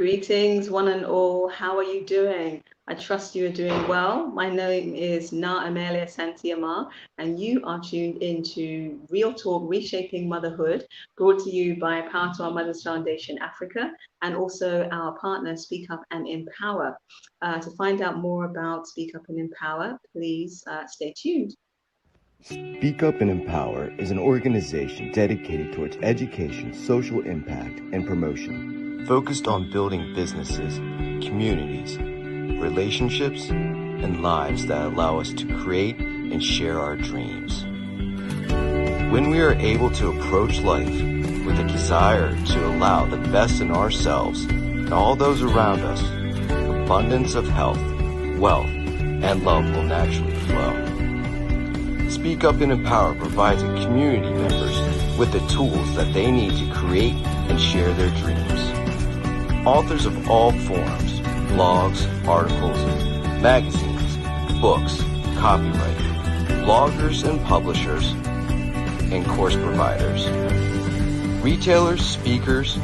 Greetings, one and all. How are you doing? I trust you are doing well. My name is Asante-Armar, and you are tuned into Real Talk Reshaping Motherhood, brought to you by Power to Our Mothers Foundation Africa, and also our partner Speak Up and Empower. To find out more about Speak Up and Empower, please stay tuned. Speak Up and Empower is an organization dedicated towards education, social impact, and promotion, focused on building businesses, communities, relationships, and lives that allow us to create and share our dreams. When we are able to approach life with a desire to allow the best in ourselves and all those around us, abundance of health, wealth, and love will naturally flow. Speak Up and Empower provides community members with the tools that they need to create and share their dreams. Authors of all forms, blogs, articles, magazines, books, copywriters, bloggers and publishers, and course providers. Retailers, speakers,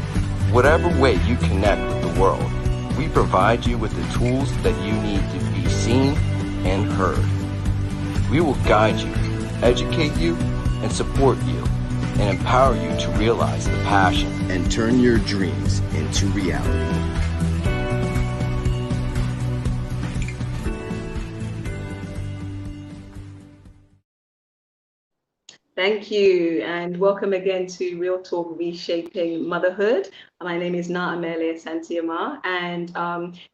whatever way you connect with the world, we provide you with the tools that you need to be seen and heard. We will guide you, educate you, and support you, and empower you to realize the passion and turn your dreams into reality. Thank you, and welcome again to Real Talk Reshaping Motherhood. My name is Asante-Armar, and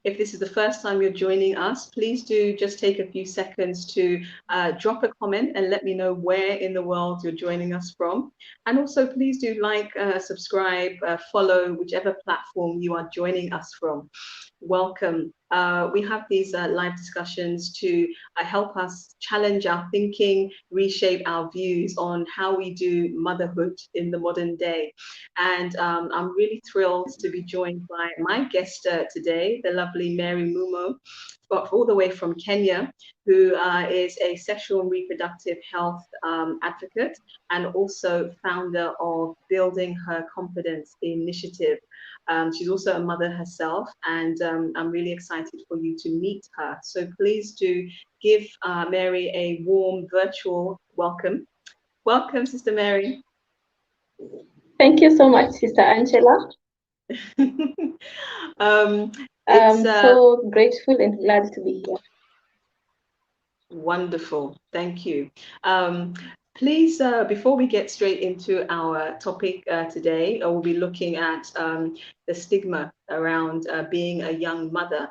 if this is the first time you're joining us, please do just take a few seconds to drop a comment and let me know where in the world you're joining us from. And also, please do like, subscribe, follow whichever platform you are joining us from. Welcome. We have these live discussions to help us challenge our thinking, reshape our views on how we do motherhood in the modern day. And I'm really thrilled to be joined by my guest today, the lovely Mary Mumo, all the way from Kenya, who is a sexual and reproductive health advocate and also founder of Building Her Confidence Initiative. She's also a mother herself, and I'm really excited for you to meet her. So please do give Mary a warm virtual welcome. Welcome, Sister Mary. Thank you so much, Sister Angela. I'm so grateful and glad to be here. Wonderful. Thank you. Please, before we get straight into our topic today, we'll be looking at the stigma around being a young mother.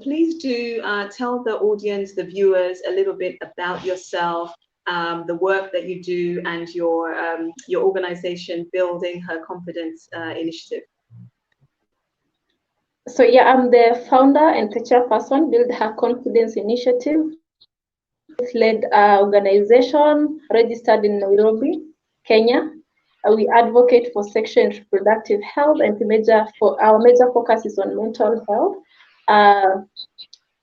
Please do tell the audience, the viewers, a little bit about yourself, the work that you do, and your organization, Building Her Confidence Initiative. So yeah, I'm the founder and the chairperson, Build Her Confidence Initiative. It's led organization registered in Nairobi, Kenya. We advocate for sexual and reproductive health, and our major focus is on mental health,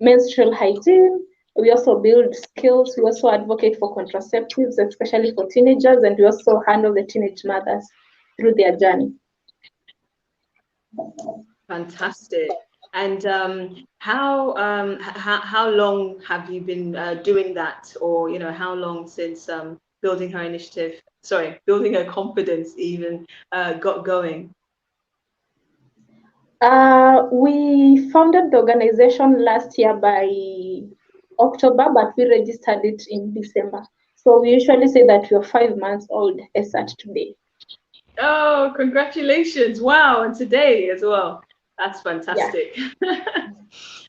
menstrual hygiene. We also build skills. We also advocate for contraceptives, especially for teenagers, and we also handle the teenage mothers through their journey. Fantastic. And how long have you been doing that, or how long since Building Her Confidence even got going? We founded the organization last year by October, but we registered it in December. So we usually say that we're 5 months old as at today. Oh, congratulations. Wow. And today as well. That's fantastic. Yeah.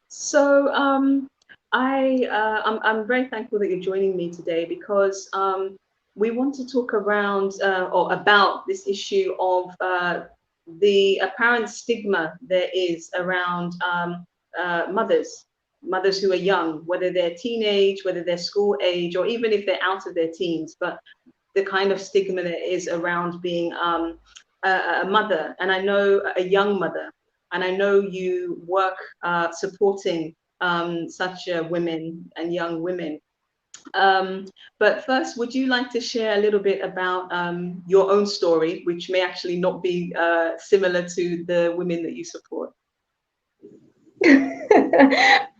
So I'm very thankful that you're joining me today, because we want to talk around or about this issue of the apparent stigma there is around mothers who are young, whether they're teenage, whether they're school age, or even if they're out of their teens, but the kind of stigma there is around being a mother, and I know a young mother. And I know you work supporting such women and young women. But first, would you like to share a little bit about your own story, which may actually not be similar to the women that you support?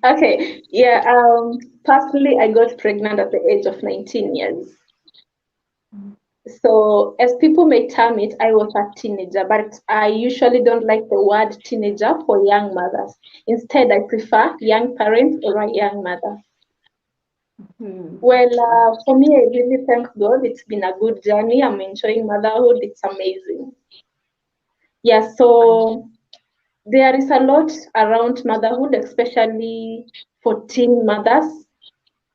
Okay, yeah. Personally, I got pregnant at the age of 19 years. So, as people may term it, I was a teenager, but I usually don't like the word teenager for young mothers. Instead, I prefer young parent or a young mother. Well, for me, I really thank God. It's been a good journey. I'm enjoying motherhood. It's amazing. Yeah, so there is a lot around motherhood, especially for teen mothers,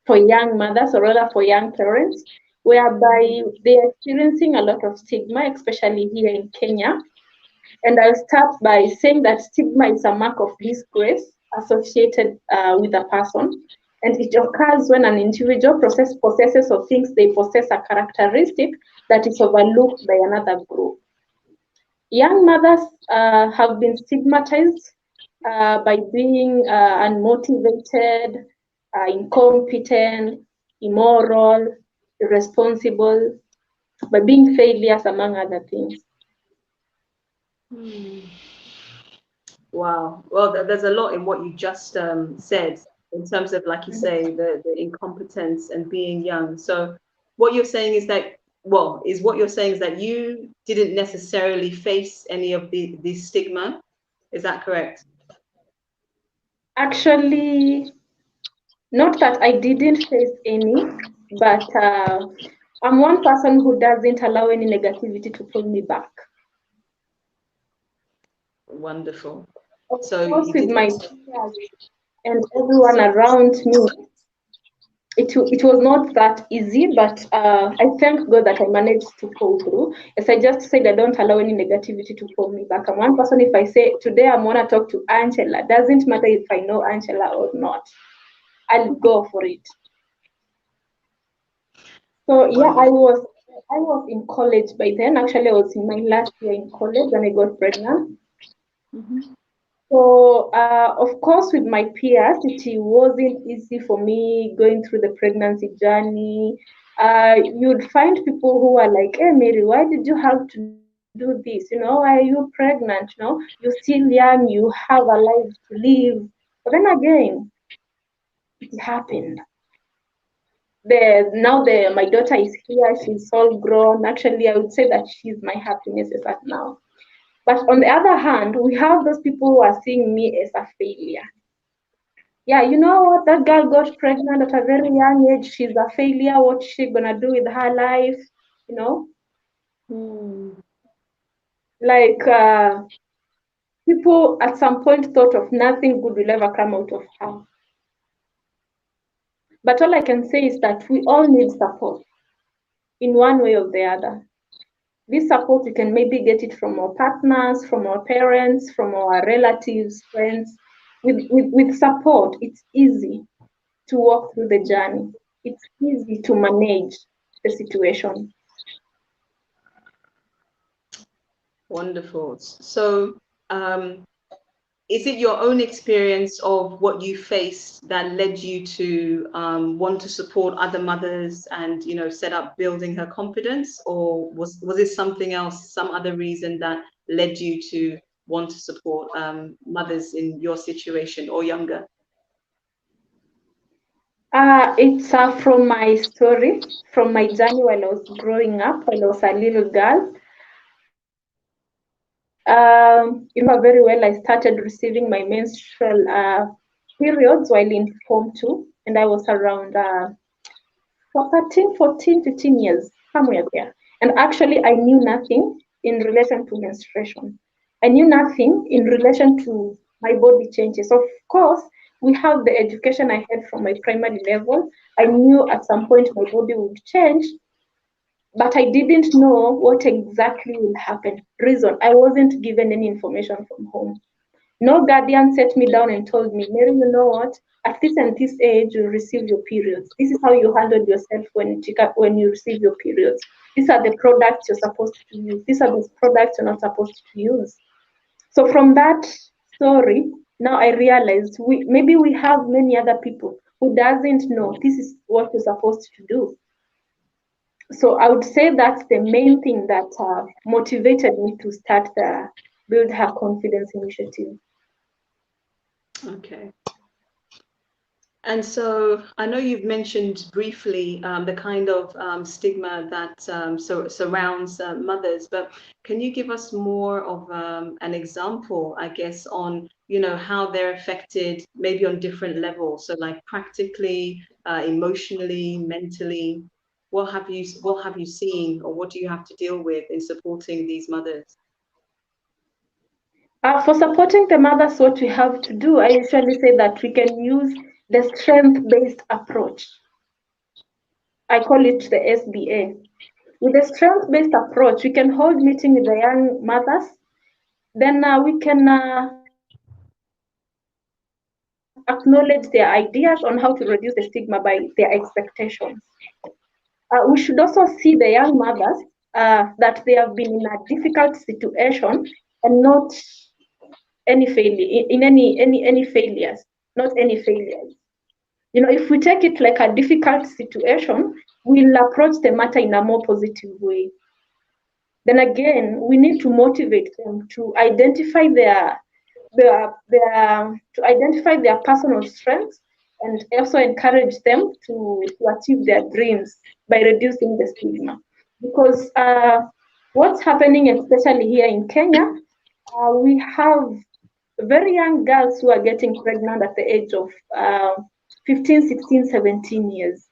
for young mothers, or rather for young parents, whereby they are experiencing a lot of stigma, especially here in Kenya. And I'll start by saying that stigma is a mark of disgrace associated with a person. And it occurs when an individual possesses or thinks they possess a characteristic that is overlooked by another group. Young mothers have been stigmatized by being unmotivated, incompetent, immoral, irresponsible, by being failures, among other things. Wow. Well, there's a lot in what you just said in terms of, like you say, the incompetence and being young. So what you're saying is that, well, is what you're saying is that you didn't necessarily face any of the stigma. Is that correct? Actually, not that I didn't face any, but I'm one person who doesn't allow any negativity to pull me back. Wonderful. Of So course, you with my didn't. peers and everyone around me, it was not that easy, but I thank God that I managed to pull through. As I just said, I don't allow any negativity to pull me back. I'm one person, if I say, today I'm going to talk to Angela, doesn't matter if I know Angela or not, I'll go for it. So yeah, I was in college by then. Actually, I was in my last year in college when I got pregnant. So of course, with my peers, it wasn't easy for me going through the pregnancy journey. You'd find people who are like, "Hey, Mary, why did you have to do this? Why are you pregnant? You're still young. You have a life to live." But then again, it happened. My daughter is here. She's all grown. Actually, I would say that she's my happiness as at now. But on the other hand, we have those people who are seeing me as a failure. Yeah, you know what? That girl got pregnant at a very young age. She's a failure. What's she gonna do with her life? You know, like people at some point thought of nothing good will ever come out of her. But all I can say is that we all need support in one way or the other. This support, we can maybe get it from our partners, from our parents, from our relatives, friends. With support, it's easy to walk through the journey. It's easy to manage the situation. Wonderful. So, is it your own experience of what you faced that led you to want to support other mothers and, set up building her confidence, or was it something else, some other reason that led you to want to support mothers in your situation or younger? It's from my story, from my journey while I was growing up, when I was a little girl. You remember very well, I started receiving my menstrual periods while in Form 2, and I was around for 13, 14, 15 years, somewhere there. And actually, I knew nothing in relation to menstruation. I knew nothing in relation to my body changes. Of course, we have the education I had from my primary level. I knew at some point my body would change, but I didn't know what exactly will happen. Reason, I wasn't given any information from home. No guardian sat me down and told me, Mary, you know what? At this and this age, you receive your periods. This is how you handle yourself when you receive your periods. These are the products you're supposed to use. These are the products you're not supposed to use. So from that story, now I realized maybe we have many other people who doesn't know this is what you're supposed to do. So I would say that's the main thing that motivated me to start the Build Her Confidence initiative. Okay. And so I know you've mentioned briefly the kind of stigma that surrounds mothers, but can you give us more of an example, I guess, on, how they're affected maybe on different levels? So like practically, emotionally, mentally, what have you seen, or what do you have to deal with in supporting these mothers? For supporting the mothers, what we have to do, I usually say that we can use the strength-based approach. I call it the SBA. With the strength-based approach, we can hold meeting with the young mothers. Then we can acknowledge their ideas on how to reduce the stigma by their expectations. We should also see the young mothers that they have been in a difficult situation and not any failure in any failures, not any failures. If we take it like a difficult situation, we'll approach the matter in a more positive way. Then again, we need to motivate them to identify their personal strengths and also encourage them to achieve their dreams by reducing the stigma. Because what's happening, especially here in Kenya, we have very young girls who are getting pregnant at the age of 15, 16, 17 years.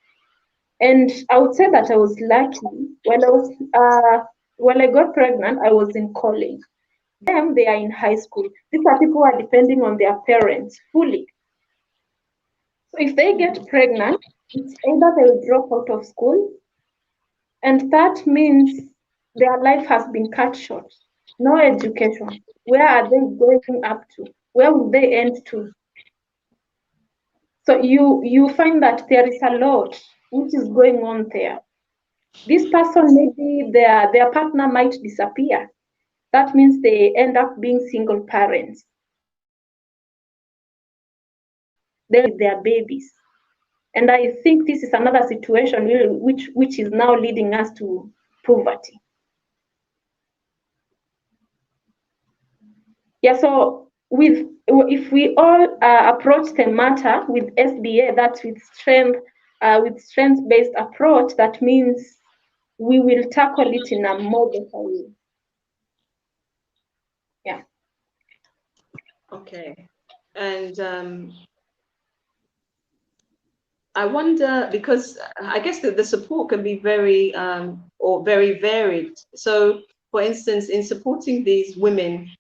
And I would say that I was lucky when I got pregnant, I was in college. Them, they are in high school. These are people who are depending on their parents fully. So if they get pregnant, it's either they will drop out of school, and that means their life has been cut short. No education. Where are they going up to? Where will they end to? So you find that there is a lot which is going on there. This person, maybe their partner might disappear. That means they end up being single parents. They with their babies. And I think this is another situation which is now leading us to poverty. Yeah, so if we all approach the matter with SBA, that's with strength-based approach, that means we will tackle it in a more better way. Yeah. Okay. And I wonder, because I guess the support can be very or very varied. So, for instance, in supporting these women,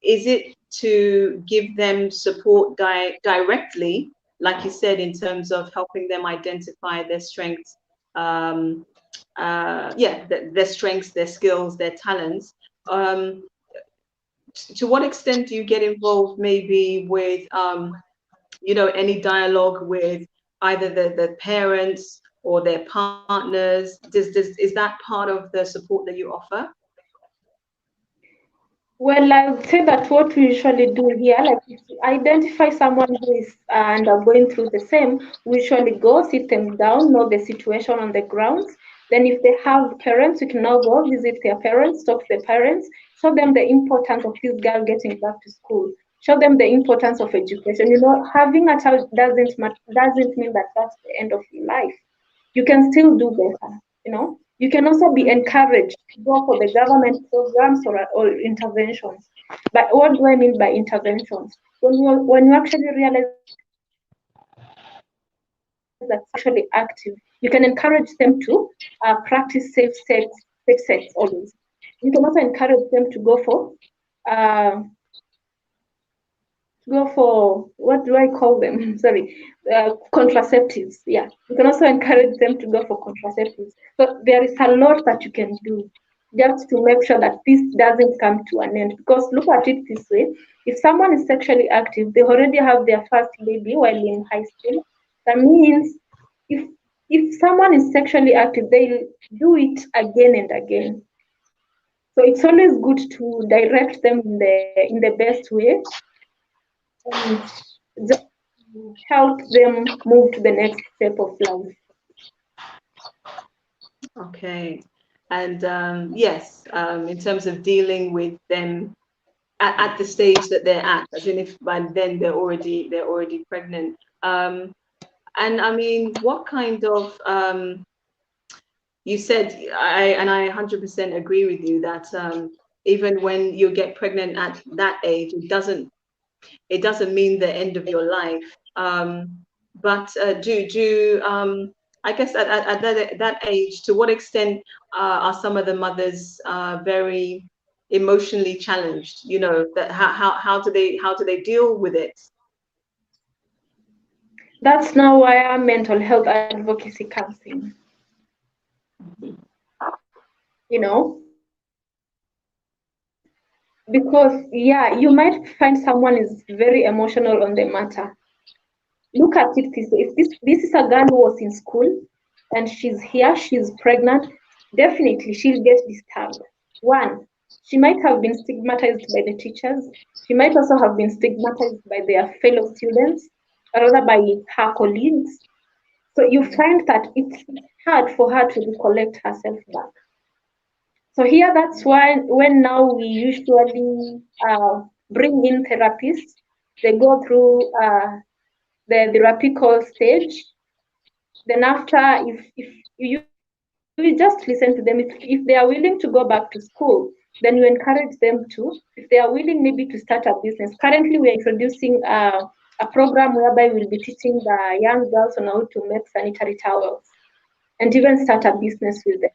is it to give them support directly, like you said, in terms of helping them identify their strengths, their strengths, their skills, their talents? To what extent do you get involved maybe with any dialogue with either the parents or their partners? Is that part of the support that you offer? Well, I would say that what we usually do here, like if we identify someone who is and are going through the same, we usually go sit them down, know the situation on the ground. Then if they have parents, we can now go visit their parents, talk to the parents, show them the importance of this girl getting back to school, show them the importance of education. Having a child doesn't mean that that's the end of your life. You can still do better. You can also be encouraged to go for the government programs or interventions. But what do I mean by interventions? When you actually realize that's actually active, you can encourage them to practice safe sex always. You can also encourage them to uh, go for what do I call them? Sorry, contraceptives. Yeah, you can also encourage them to go for contraceptives. So there is a lot that you can do just to make sure that this doesn't come to an end. Because look at it this way: if someone is sexually active, they already have their first baby while in high school. That means if someone is sexually active, they'll do it again and again. So it's always good to direct them in the best way and just help them move to the next step of life. Okay. And yes, in terms of dealing with them at the stage that they're at, as in if by then they're already pregnant. And I mean, what kind of you said, I 100% agree with you that even when you get pregnant at that age, it doesn't mean the end of your life. But I guess at that age, to what extent are some of the mothers very emotionally challenged? You know, that how do they deal with it? That's now why our mental health advocacy comes in. You know, because yeah, you might find someone is very emotional on the matter. Look at it this way. If this is a girl who was in school and she's here, she's pregnant, definitely she'll get disturbed. One, she might have been stigmatized by the teachers. She might also have been stigmatized by their fellow students, or rather by her colleagues. So you find that it's hard for her to recollect herself back. So here, that's why when now we usually bring in therapists, they go through the therapical stage. Then after, if you just listen to them, if they are willing to go back to school, then you encourage them to. If they are willing maybe to start a business. Currently, we are introducing a program whereby we'll be teaching the young girls on how to make sanitary towels and even start a business with them.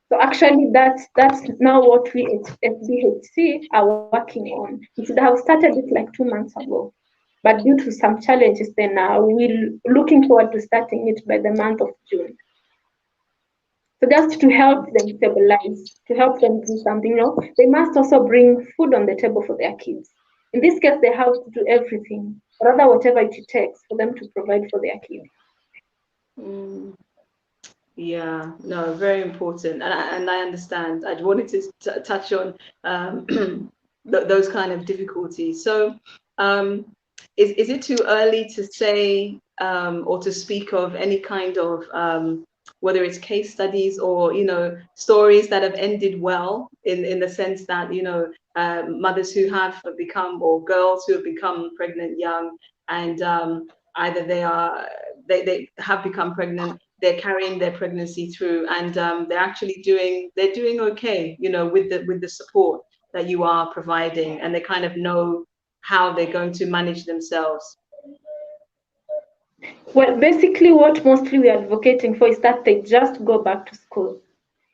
So actually, that's now what we at SBHC are working on. We should have started it like 2 months ago, but due to some challenges, then we're looking forward to starting it by the month of June. So just to help them stabilize, to help them do something, you know, they must also bring food on the table for their kids. In this case, they have to do everything, or rather whatever it takes for them to provide for their kids. Mm. Yeah, no, very important, and I understand. I wanted to touch on those kind of difficulties. So, um, is it too early to say or to speak of any kind of whether it's case studies or stories that have ended well in the sense that mothers who have become or girls who have become pregnant young and either they have become pregnant, they're carrying their pregnancy through, and they're doing okay, with the support that you are providing, and they kind of know how they're going to manage themselves. Well, basically, what mostly we're advocating for is that they just go back to school.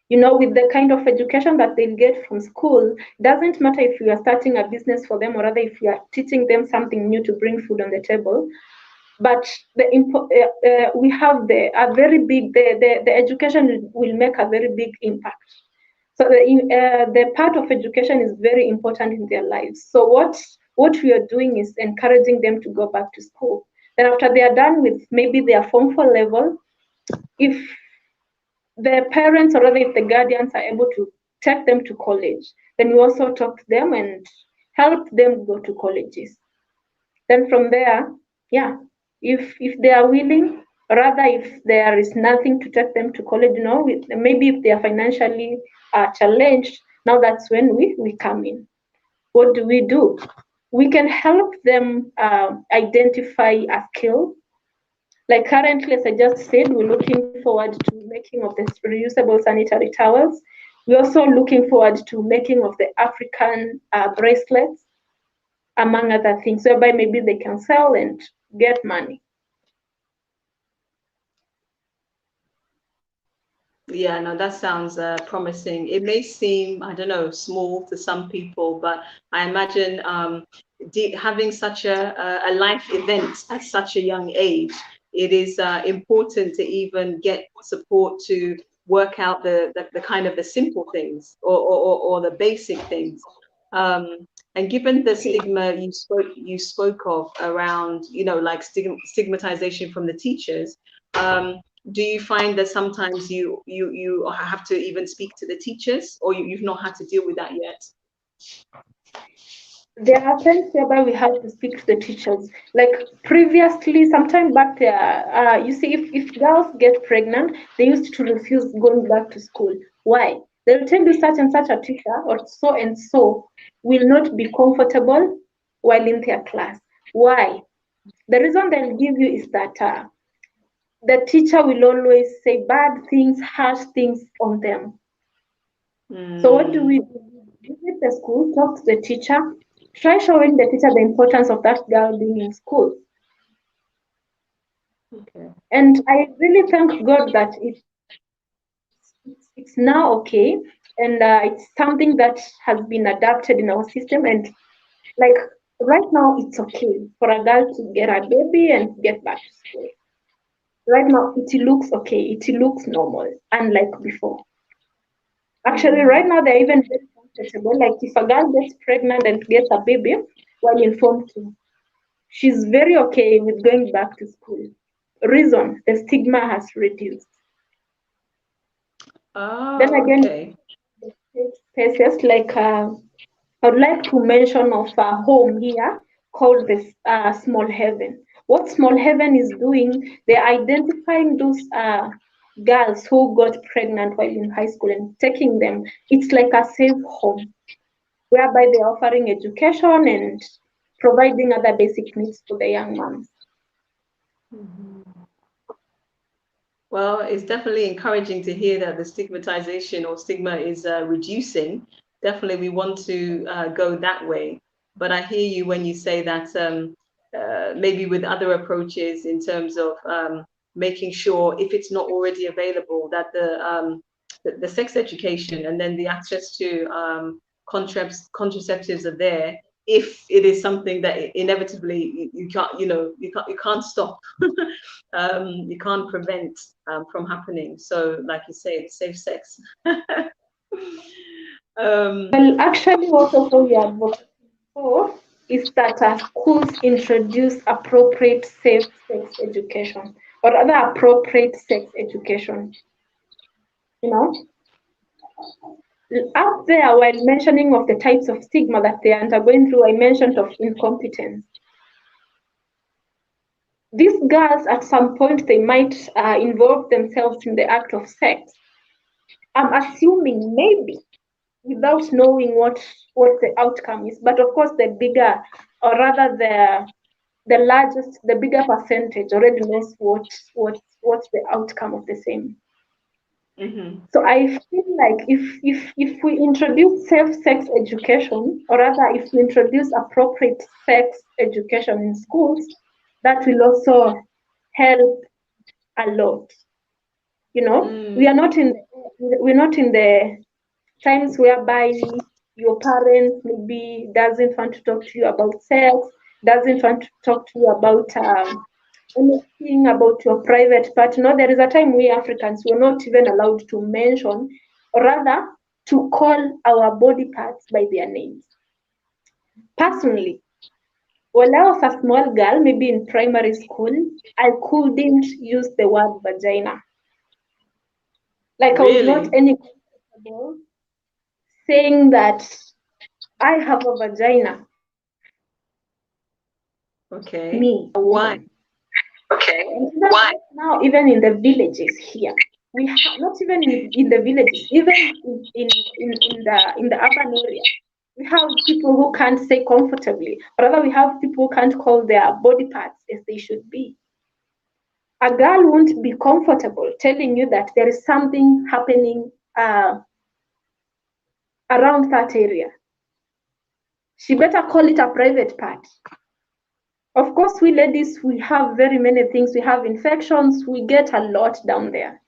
You know, with the kind of education that they'll get from school, doesn't matter if you are starting a business for them or rather if you are teaching them something new to bring food on the table. But we have a very big, the education will make a very big impact. So the part of education is very important in their lives. So what we are doing is encouraging them to go back to school. Then after they are done with maybe their Form 4 level, if the parents or rather if the guardians are able to take them to college, then we also talk to them and help them go to colleges. Then from there, yeah, if they are willing, rather if there is nothing to take them to college, maybe if they are financially challenged, now that's when we come in. What do? We can help them identify a skill. Like currently, as I just said, we're looking forward to making of the reusable sanitary towels. We're also looking forward to making of the African bracelets, among other things, whereby maybe they can sell and get money. Yeah, no, that sounds promising. It may seem, I don't know, small to some people, but I imagine having such a life event at such a young age, it is important to even get support to work out the kind of the simple things or the basic things. And given the stigma you spoke of around, like stigmatization from the teachers, do you find that sometimes you have to even speak to the teachers, or you've not had to deal with that yet? There are times whereby we have to speak to the teachers. Like previously, sometime back there, you see, if girls get pregnant, they used to refuse going back to school. Why? They'll tell you such and such a teacher or so and so will not be comfortable while in their class. Why? The reason they'll give you is that the teacher will always say bad things, harsh things on them. So what do? We visit the school, talk to the teacher, try showing the teacher the importance of that girl being in school. Okay. And I really thank God that it's now okay, and it's something that has been adapted in our system. And like right now, it's okay for a girl to get a baby and get back to school. Right now, it looks okay. It looks normal, unlike before. Actually, right now they're even very comfortable. Like if a girl gets pregnant and gets a baby while in Form 2, she's very okay with going back to school. Reason, the stigma has reduced. Then Oh, again, okay. spaces like I would like to mention of a home here called this Small Heaven. What Small Heaven is doing, they're identifying those girls who got pregnant while in high school and taking them. It's like a safe home whereby they're offering education and providing other basic needs to the young moms. Well, it's definitely encouraging to hear that the stigmatization or stigma is reducing. Definitely, we want to go that way. But I hear you when you say that maybe with other approaches in terms of making sure if it's not already available, that the sex education and then the access to contraceptives are there. If it is something that inevitably you can't, you can't stop. You can't prevent from happening. So, like you say, it's safe sex. Well, actually, what also we advocate for is that schools introduce appropriate safe sex education or other appropriate sex education. You know, up there, while mentioning of the types of stigma that they are undergoing through, I mentioned of incompetence. These girls, at some point, they might involve themselves in the act of sex. I'm assuming maybe without knowing what the outcome is. But of course, the bigger, or rather the bigger percentage already knows what's the outcome of the same. Mm-hmm. So I feel like if we introduce safe sex education, or rather if we introduce appropriate sex education in schools, that will also help a lot. We're not in the times whereby your parents maybe doesn't want to talk to you about sex, doesn't want to talk to you about anything about your private part. No, there is a time we Africans were not even allowed to mention, or rather to call our body parts by their names. Personally, when I was a small girl, maybe in primary school, I couldn't use the word vagina. Like I was not Really? any comfortable saying that I have a vagina. Okay. Me, a Why? woman. Okay. Why? Now, even in the villages here, we have not even in the villages, even in the urban area, we have people who can't say comfortably. Rather, we have people who can't call their body parts as they should be. A girl won't be comfortable telling you that there is something happening around that area. She better call it a private part. Of course, we ladies, we have very many things. We have infections. We get a lot down there.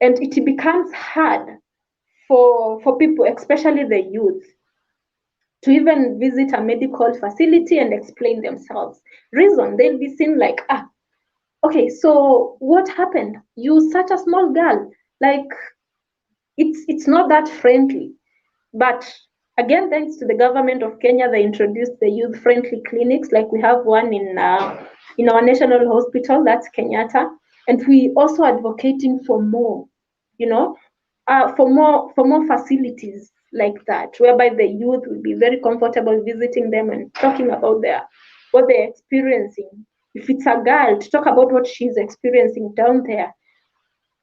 And it becomes hard for people, especially the youth, to even visit a medical facility and explain themselves. Reason, they'll be seen like, okay, so what happened? You such a small girl. Like, it's not that friendly. But again, thanks to the government of Kenya, they introduced the youth-friendly clinics. Like we have one in our national hospital, that's Kenyatta, and we also advocating for more, for more facilities like that, whereby the youth will be very comfortable visiting them and talking about what they're experiencing. If it's a girl, to talk about what she's experiencing down there.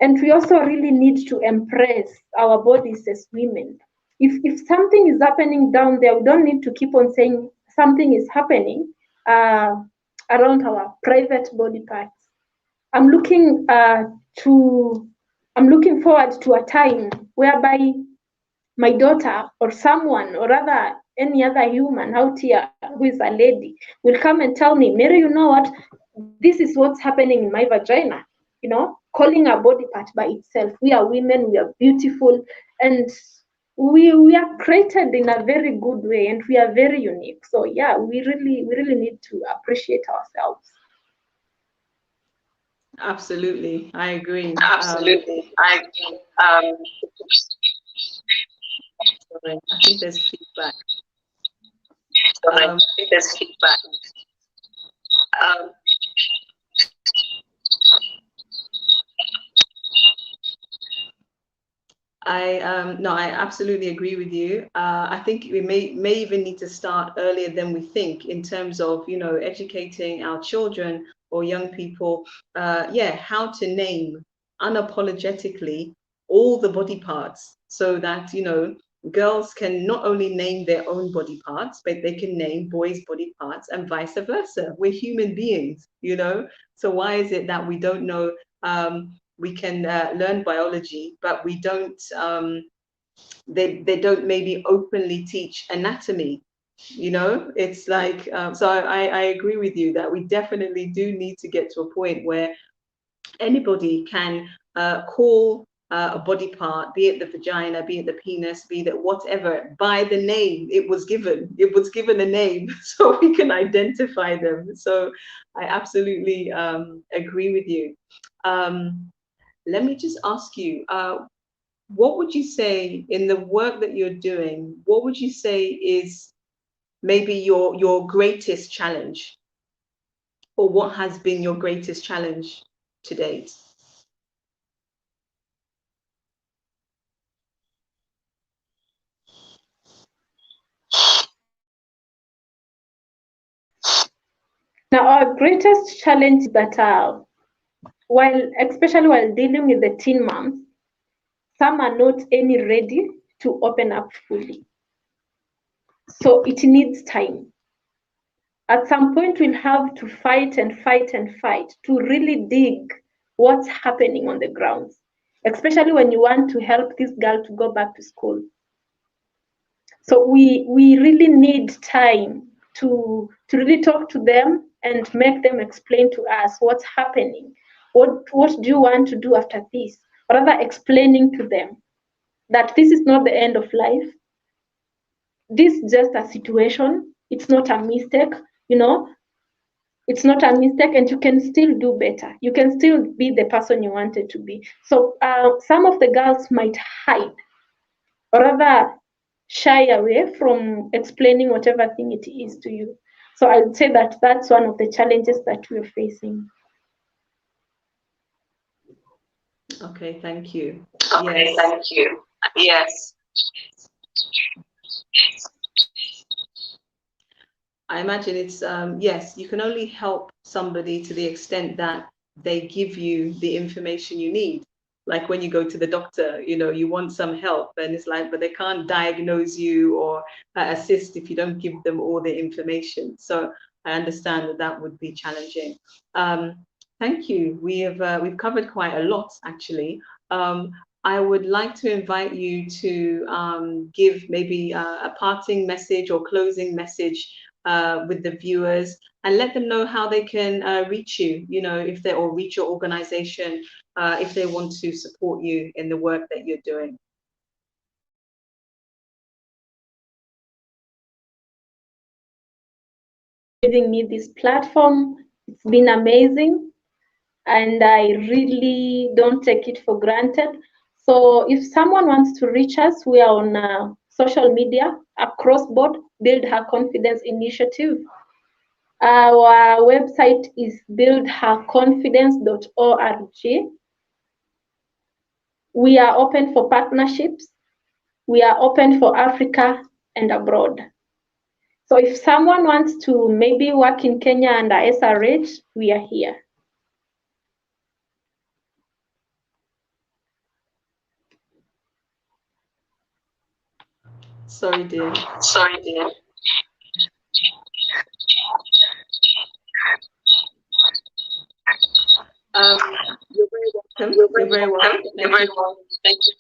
And we also really need to embrace our bodies as women. if something is happening down there, we don't need to keep on saying something is happening around our private body parts. I'm looking forward to a time whereby my daughter or someone or rather any other human out here who is a lady will come and tell me, Mary, you know what? This is what's happening in my vagina. You know, calling a body part by itself. We are women, we are beautiful, and we are created in a very good way, and we are very unique. So yeah, we really need to appreciate ourselves. Absolutely, I agree. Absolutely, I agree. Sorry, I think there's feedback. Sorry, I think there's feedback. I absolutely agree with you. I think we may even need to start earlier than we think in terms of, you know, educating our children or young people, how to name unapologetically all the body parts, so that, you know, girls can not only name their own body parts, but they can name boys' body parts and vice versa. We're human beings, you know. So why is it that we don't know? We can learn biology, but we don't. They don't maybe openly teach anatomy. You know, it's like so. I agree with you that we definitely do need to get to a point where anybody can call a body part, be it the vagina, be it the penis, be it whatever, by the name it was given. It was given a name, so we can identify them. So I absolutely agree with you. Let me just ask you, what would you say in the work that you're doing, what would you say is maybe your greatest challenge, or what has been your greatest challenge to date? Now, our greatest challenge is that especially while dealing with the teen moms, some are not any ready to open up fully. So it needs time. At some point, we'll have to fight and fight and fight to really dig what's happening on the ground, especially when you want to help this girl to go back to school. So we really need time to really talk to them and make them explain to us what's happening. What do you want to do after this? Rather explaining to them that this is not the end of life. This is just a situation. It's not a mistake, you know. It's not a mistake, and you can still do better. You can still be the person you wanted to be. So some of the girls might hide, or rather shy away from explaining whatever thing it is to you. So I would say that that's one of the challenges that we're facing. Okay, thank you. Okay, yes. Thank you. Yes. I imagine it's, yes, you can only help somebody to the extent that they give you the information you need. Like when you go to the doctor, you know, you want some help, and it's like, but they can't diagnose you or assist if you don't give them all the information. So I understand that that would be challenging. Thank you. We've covered quite a lot, actually. I would like to invite you to give maybe a parting message or closing message with the viewers, and let them know how they can reach you, you know, if they, or reach your organization, if they want to support you in the work that you're doing. Giving me this platform, it's been amazing, and I really don't take it for granted. So if someone wants to reach us, we are on social media across board. Build Her Confidence Initiative. Our website is buildherconfidence.org. We are open for partnerships. We are open for Africa and abroad. So if someone wants to maybe work in Kenya under SRH, we are here. Sorry, dear. Sorry, dear. You're very welcome. You're very welcome. You're very welcome. Thank you.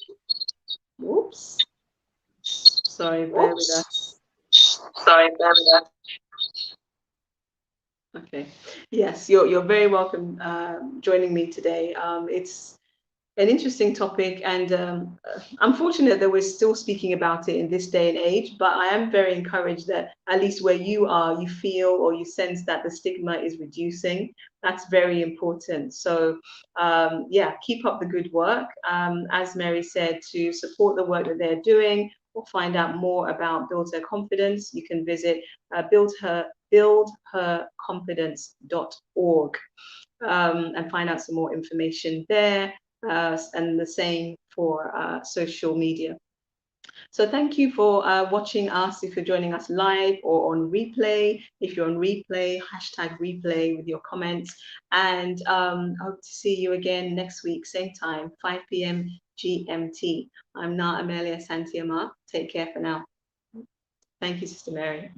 Whoops. Sorry, bear with us. Sorry, bear with us. Okay. Yes, you're very welcome joining me today. It's an interesting topic, and I'm fortunate that we're still speaking about it in this day and age, but I am very encouraged that at least where you are, you feel or you sense that the stigma is reducing. That's very important. So yeah, keep up the good work. As Mary said, to support the work that they're doing or find out more about Build Her Confidence, you can visit buildherconfidence.org and find out some more information there. And the same for social media. So thank you for watching us. If you're joining us live or on replay, if you're on replay, hashtag replay with your comments. And hope to see you again next week, same time, 5 p.m. GMT. I'm Asante-Armar. Take care for now. Thank you, Sister Mary.